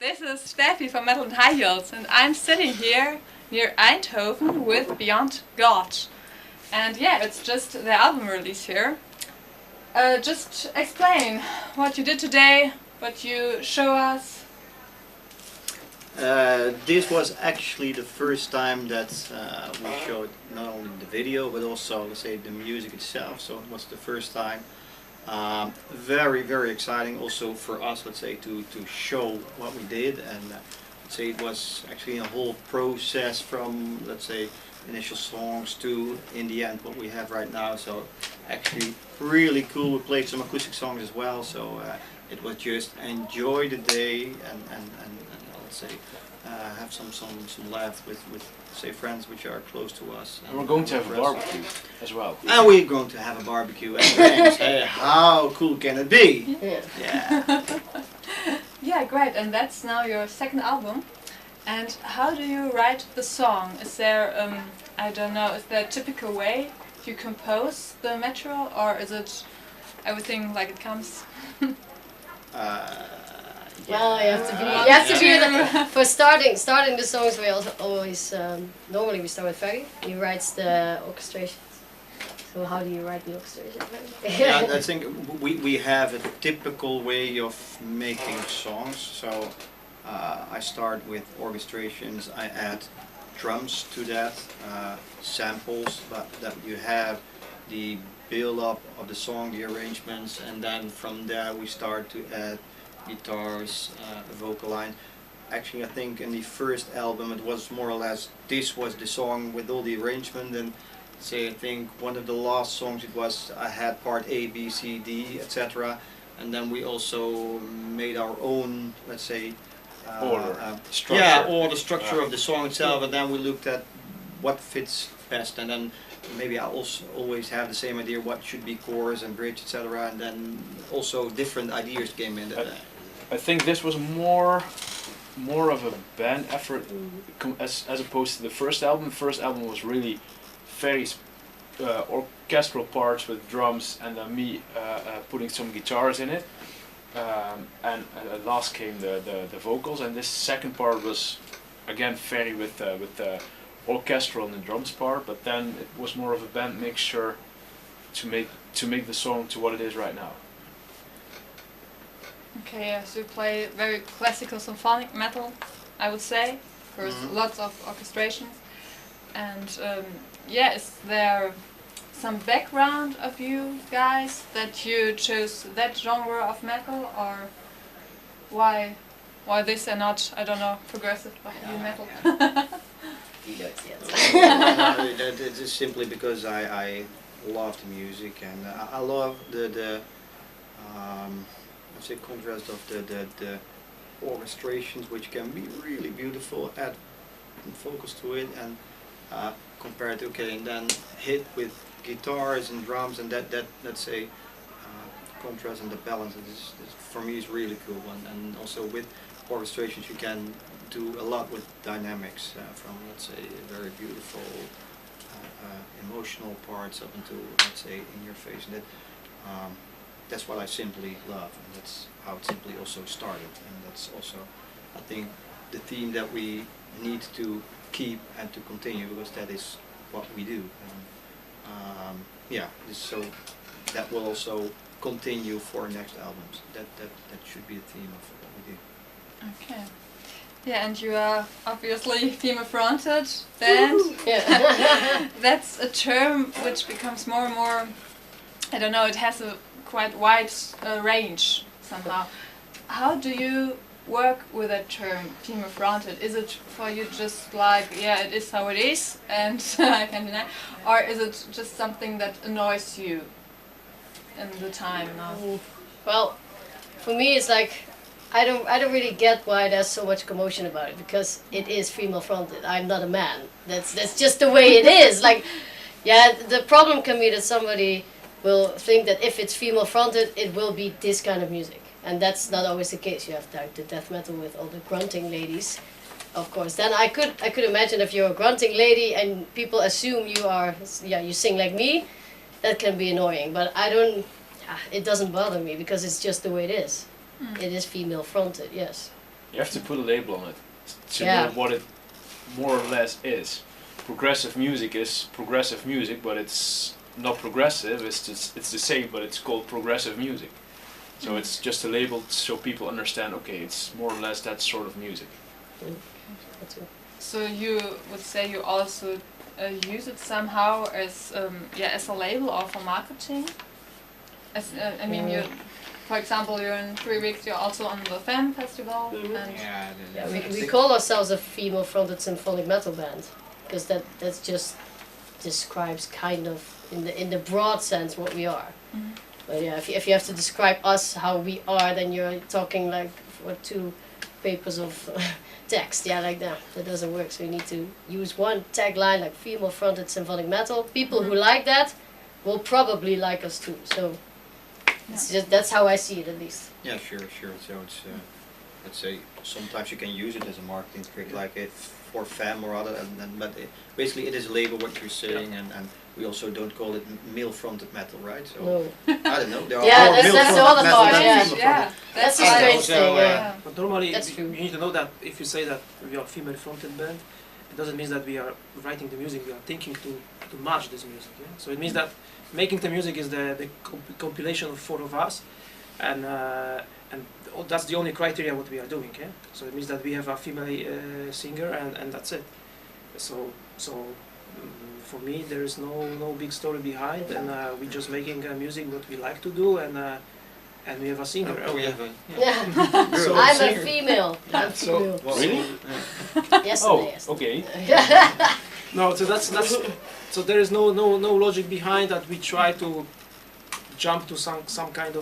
This is Steffi from Metal and High Heels, and I'm sitting here near Eindhoven with Beyond God. And yeah, it's just the album release here. Just explain what you did today, what you show us. This was actually the first time that we showed not only the video but also, let's say, the music itself. So it was the first time. Very exciting also for us, let's say, to show what we did, and let's say it was actually a whole process from, let's say, initial songs to in the end what we have right now. So actually really cool. We played some acoustic songs as well, so it was just enjoy the day and let's say have some laugh with say friends which are close to us. And we're going to have a barbecue as well. And we're going to have a barbecue and drinks. Hey, how cool can it be? Yeah. Yeah, great. And that's now your second album. And how do you write the song? Is there, I don't know, is there a typical way you compose the material, or is it everything like it comes? Well, you have to be for starting the songs. We also always normally we start with Ferry. He writes the orchestration. So how do you write the orchestration? Yeah, I think we have a typical way of making songs. So I start with orchestrations. I add drums to that, samples, but that you have the build up of the song, the arrangements, and then from there we start to add guitars, vocal line. Actually, I think in the first album it was more or less this was the song with all the arrangement, and say I think one of the last songs it was I had part A, B, C, D, etc. And then we also made our own, let's say, order, structure. Yeah, or the structure of the song itself, and then we looked at what fits best, and then maybe I also always have the same idea what should be chorus and bridge, etc. And then also different ideas came in. I think this was more of a band effort as opposed to the first album. The first album was really very orchestral parts with drums, and then me putting some guitars in it. And at last came the vocals, and this second part was again very with the orchestral and the drums part, but then it was more of a band mixture to make the song to what it is right now. Okay, yeah, so you play very classical symphonic metal, I would say. There's lots of orchestrations. And yeah, is there some background of you guys that you chose that genre of metal, or why this and not, I don't know, progressive heavy metal? It is simply because I love the music, and I love the let's say contrast of the orchestrations, which can be really beautiful, add focus to it, and compare it, okay, and then hit with guitars and drums, and that let's say contrast and the balance is for me is really cool. And also with orchestrations you can do a lot with dynamics, from, let's say, very beautiful emotional parts up into, let's say, in your face, and that's what I simply love, and that's how it simply also started, and that's also, I think, the theme that we need to keep and to continue, because that is what we do. And, yeah, so that will also continue for next albums. That should be the theme of what we do. Okay. Yeah, and you are obviously female-fronted band. Yeah. That's a term which becomes more and more, I don't know, it has a quite wide range somehow. How do you work with that term, female-fronted? Is it for you just like, yeah, it is how it is, and I can't deny, or is it just something that annoys you in the time now? Well, for me it's like I don't really get why there's so much commotion about it, because it is female-fronted. I'm not a man. That's just the way it is. Like, yeah, the problem can be that somebody will think that if it's female-fronted, it will be this kind of music. And that's not always the case. You have like the death metal with all the grunting ladies, of course. Then I could imagine if you're a grunting lady and people assume you are, yeah, you sing like me, that can be annoying. But it doesn't bother me, because it's just the way it is. It is female fronted, yes. You have to put a label on it to Yeah. know what it more or less is. Progressive music is progressive music, but it's not progressive. It's the same, but it's called progressive music. So it's just a label so people understand. Okay, it's more or less that sort of music. That's it. So you would say you also use it somehow as as a label or for marketing? As I mean, you, for example, you're in 3 weeks. You're also on the FEM festival, Mhm. and Yeah, we call ourselves a female-fronted symphonic metal band because that's just describes kind of in the broad sense what we are. Mhm. But yeah, if you have to describe us how we are, then you're talking like for 2 papers of text. Yeah, like that doesn't work. So you need to use one tagline like female-fronted symphonic metal. People who like that will probably like us too. So it's just that's how I see it at least. Yeah, sure. So it's, let's say, sometimes you can use it as a marketing trick, like if for FEM or other, but basically it is a label what you're saying, and we also don't call it male-fronted metal, right? So No. I don't know. There are Yeah, more that's the male-fronted other metal part, than yeah. female-fronted. That's a why- strange Also, thing. yeah. But normally, That's you true. need to know that if you say that we are female-fronted band, it doesn't mean that we are writing the music. We are thinking to match this music. Yeah? So it means that making the music is the compilation of 4 of us, and that's the only criteria what we are doing. Yeah? So it means that we have a female singer, and that's it. So for me, there is no big story behind, and we just making music what we like to do, and we have a singer. Oh, we have a Yeah. girl I'm a singer. female. I'm So- female. Well, Really? Yesterday. Oh, okay. No, so that's so there is no logic behind that. We try to jump to some kind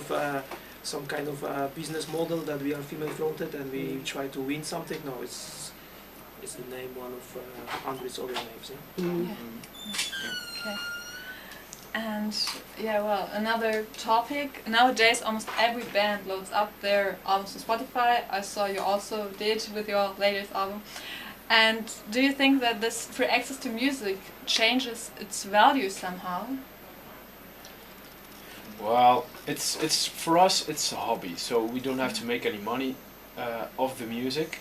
of business model that we are female fronted and we try to win something. No, it's the name one of hundreds other names. Yeah? Mm. Okay. And yeah, well, another topic. Nowadays, almost every band loads up their albums to Spotify. I saw you also did with your latest album. And do you think that this free access to music changes its value somehow? Well, it's for us. It's a hobby, so we don't have to make any money of the music.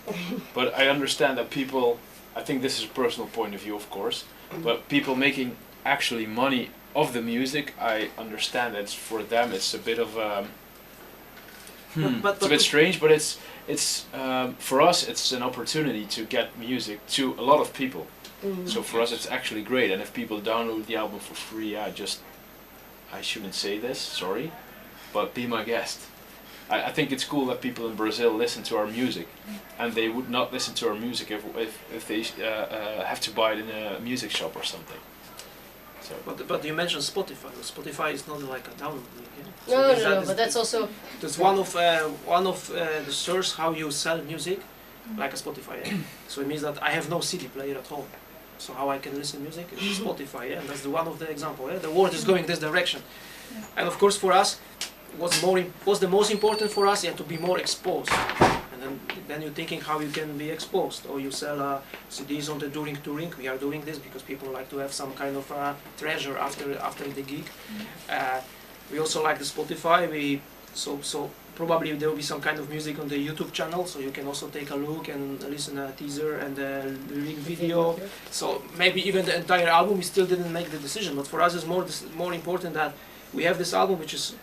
But I understand that people. I think this is a personal point of view, of course. But people making actually money of the music, I understand that for them it's a bit of But- it's a bit strange, but it's for us it's an opportunity to get music to a lot of people. Mm. So for us it's actually great, and if people download the album for free, I shouldn't say this, sorry, but be my guest. I think it's cool that people in Brazil listen to our music, and they would not listen to our music if they have to buy it in a music shop or something. So But you mentioned Spotify. Spotify is not like a download link. Yeah? So No, is no, that- no, but that's also That's one of the source how you sell music, like a Spotify. Yeah? So it means that I have no CD player at home. So how I can listen music is Spotify. Yeah, and that's the one of the example. Yeah? The world is going this direction, and of course for us, what's the most important for us? Yeah, to be more exposed. And then you're thinking how you can be exposed, or you sell CDs on the touring. We are doing this because people like to have some kind of treasure after the gig. We also like the Spotify. So probably there will be some kind of music on the YouTube channel, so you can also take a look and listen a teaser and the lyric video. So maybe even the entire album, we still didn't make the decision. But for us, it's more important that we have this album, which is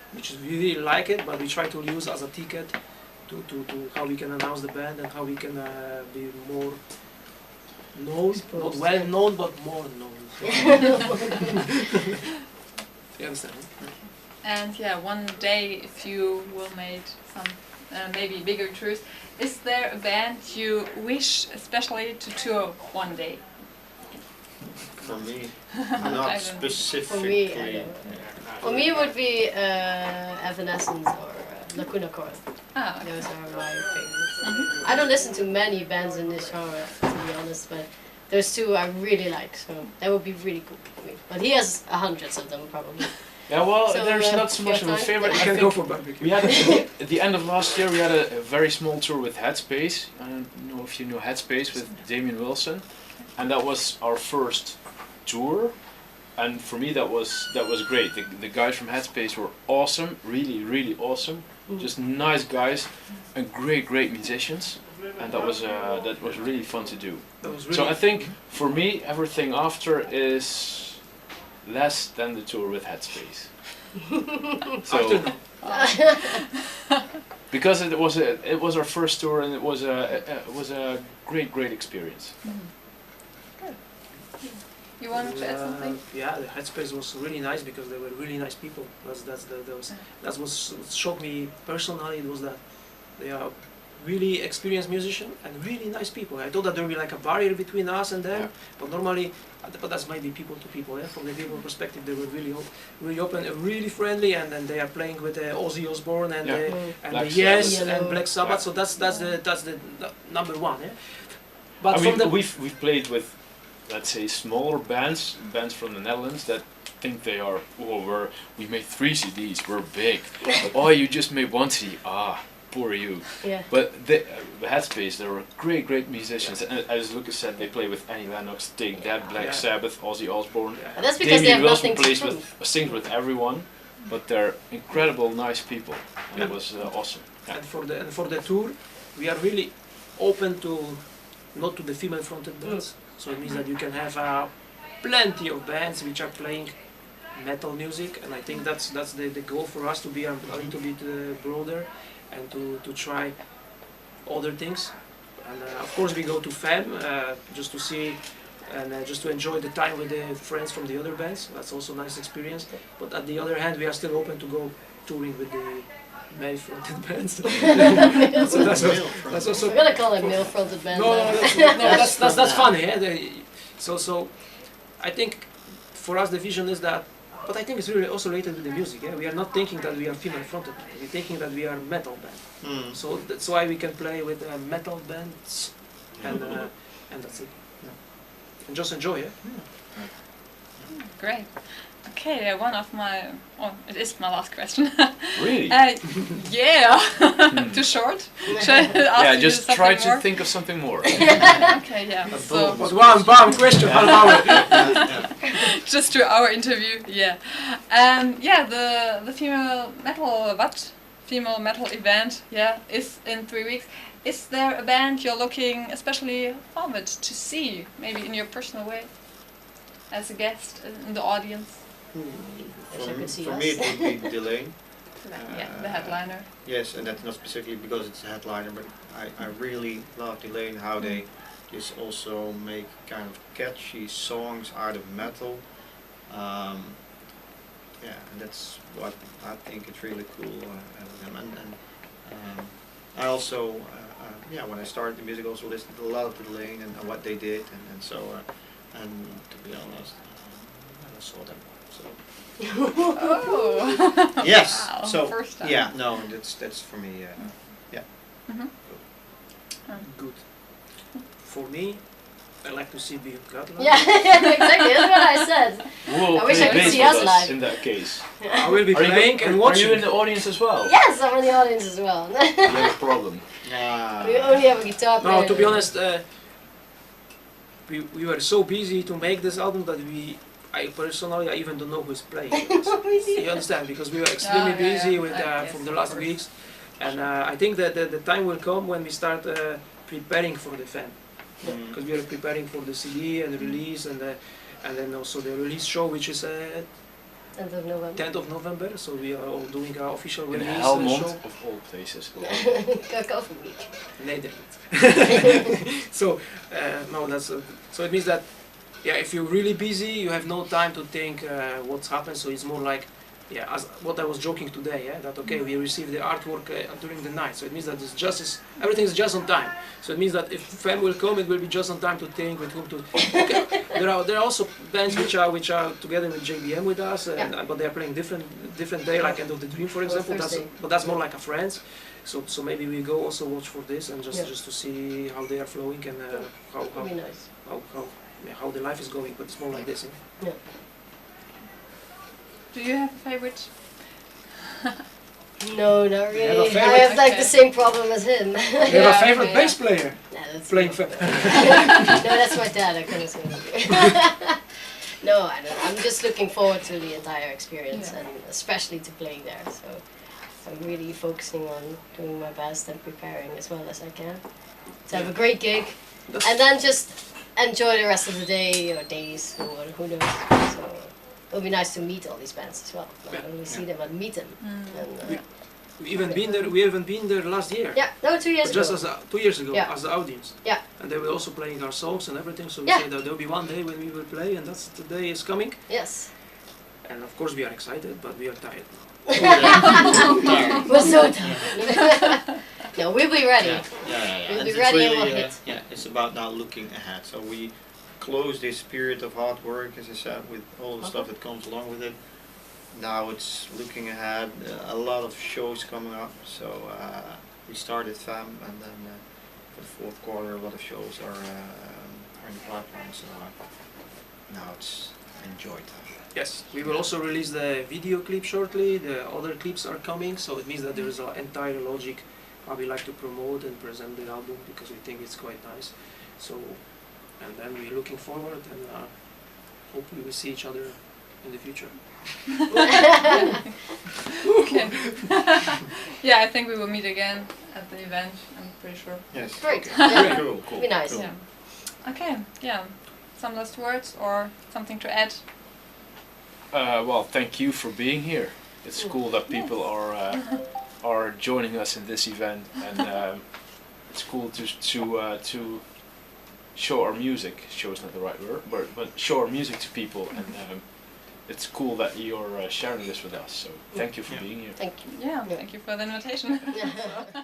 we really like it, but we try to use as a ticket to how we can announce the band and how we can be more known, Exposed, not well known, but more known. You understand? And yeah, one day, if you will make some maybe bigger tours, is there a band you wish especially to tour one day? For me, I don't know. not For me, specifically. I don't know. For me, it would be Evanescence or Lacuna Coil. Ah, okay. Those are my favorites. I don't listen to many bands in this genre, to be honest, but those two I really like, so that would be really cool for me. But he has hundreds of them, probably. yeah, well, So, there's not so you much have of a time? favorite. You I can think go for barbecue. we had at the end of last year we had a very small tour with Headspace. I don't know if you know Headspace with Damien Wilson, and that was our first tour. And for me that was great. The guys from Headspace were awesome, really awesome. Mm. Just nice guys and great musicians. and that was really fun to do. That was really. So I think for me, everything after is less than the tour with Headspace. So because it was our first tour and it was a great experience. You wanted to add something? Yeah, the Headspace was really nice because they were really nice people. That's what shocked me personally. It was that they are really experienced musicians and really nice people. I thought that there would be like a barrier between us and them, Yeah. but normally, but that's maybe people to people. Yeah? From the people perspective, they were really open, and really friendly, and then they are playing with Ozzy Osbourne and Yeah. and Black the Yes Sabbath. and Black Sabbath. Yeah. So that's the number one. Yeah? But I from mean, the we've played with, let's say, smaller bands from the Netherlands that think they are, we made 3 CDs, we're big. Oh, you just made 1 CD. Ah, poor you. Yeah. But the Headspace, they were great musicians. And as Lucas said, they play with Annie Lennox, Take That, Black Yeah. Sabbath, Ozzy Osbourne. yeah. And that's because they Damien have Wilson nothing to plays prove. sings with everyone, but they're incredible, nice people, and it Yeah. was awesome. Yeah. And for the tour, we are really open to not to the female-fronted bands. So it means that you can have plenty of bands which are playing metal music, and I think that's the goal for us, to be a little bit broader and to try other things. And of course we go to FEM just to see and just to enjoy the time with the friends from the other bands. That's also a nice experience. But at the other hand, we are still open to go touring with the male-fronted bands. So that's also We're gonna call it male-fronted band. no, now. that's funny. Yeah? So I think for us the vision is that, but I think it's really also related with the music. Yeah? We are not thinking that we are female fronted. We're thinking that we are metal band. Mm. So that's why we can play with metal bands, and that's it. Yeah. And just enjoy it. Great. Okay, one of my, it is my last question. Really? Yeah, too short. Should I ask Yeah, you just something try to more? think of something more. Okay, yeah. A So But one bam question, half hour. just to our interview, yeah. Yeah, the female metal event, yeah, is in 3 weeks. Is there a band you're looking especially forward to see, maybe in your personal way, as a guest in the audience? Wish I could see For us. me it would be Delane. Yeah, the headliner. Yes, and that's not specifically because it's a headliner, but I really love Delane, how they just also make kind of catchy songs out of metal. Yeah, and that's what I think is really cool with them. And I also, yeah, when I started the music, also listened to a lot of Delane and what they did, and so, and to be honest, I never saw them. So Oh. yes, Wow, so first time. yeah, no, that's for me. Mhm. Good. For me, I like to see Björn Katla. Yeah, exactly. That's what I said. Whoa, I wish I play could bass see with us us live. in that case. I will be playing and watching. Are you in the audience as well? Yes, I'm in the audience as well. You have a problem. We only have a guitar player. No, to be honest, we were so busy to make this album that I personally even don't know who's playing. You understand? Because we were extremely Yeah, yeah, busy yeah. with Yes, from the of last course. weeks, and I think that the time will come when we start preparing for the fan, because we are preparing for the CD and the release, and then also the release show, which is 10th of November. 10th of November. So we are all doing our official In release Helmond, show. of all places. Kakoven week. Netherlands. So no, that's so it means that if you're really busy, you have no time to think what's happened. So it's more like as what I was joking today. That okay, we received the artwork during the night. So it means that everything is just on time. So it means that if fan will come, it will be just on time to think with whom to. Okay. There are also bands which are together with JBM with us, but they are playing different day, like End of the Dream, for example. Thursday. But that's more like a friends. So maybe we go also watch for this and just to see how they are flowing and That'd be nice. how the life is going. But it's more like this. Yeah. Do you have a favorite? No, not have a really. I favorite? have like the same problem as him. You have Yeah, a favorite okay, bass player Nah, that's playing. No, that's my dad. I couldn't say that. No, I don't. I'm just looking forward to the entire experience, Yeah. and especially to playing there. So I'm really focusing on doing my best and preparing as well as I can to have a great gig, and then just enjoy the rest of the day or days, or who knows. So it'll be nice to meet all these bands as well. Not Yeah. only see them, but meet them. And, We even been there. We haven't been there last year. yeah, no, 2 years Just ago. as 2 years ago, Yeah. as the audience. Yeah. And they were also playing our songs and everything. So we Yeah. said that there'll be one day when we will play, and that's the day is coming. Yes. And of course we are excited, but we are tired now. We're so tired. No, we'll be ready. We'll And be it's ready and really, we'll hit. yeah, it's about now looking ahead. So we close this period of hard work, as I said, with all the stuff that comes along with it. Now it's looking ahead. A lot of shows coming up. So we started FAM, and then for the fourth quarter, a lot of shows are in the pipeline. So now it's enjoy time. Yes, we will also release the video clip shortly. The other clips are coming, so it means that there is an entire logic how we like to promote and present the album, because we think it's quite nice. So, and then we're looking forward, and hopefully we see each other in the future. Okay. Yeah, I think we will meet again at the event. I'm pretty sure. Yes. Great. Okay. Yeah. Cool. Cool. Be nice. Cool. Yeah. Okay. Yeah. Some last words or something to add? Well, thank you for being here. It's cool that people are joining us in this event, and it's cool to show our music. Show is not the right word, but show our music to people, and it's cool that you're sharing this with us. So thank you for being here. Thank you. Yeah. Thank you for the invitation. Yeah.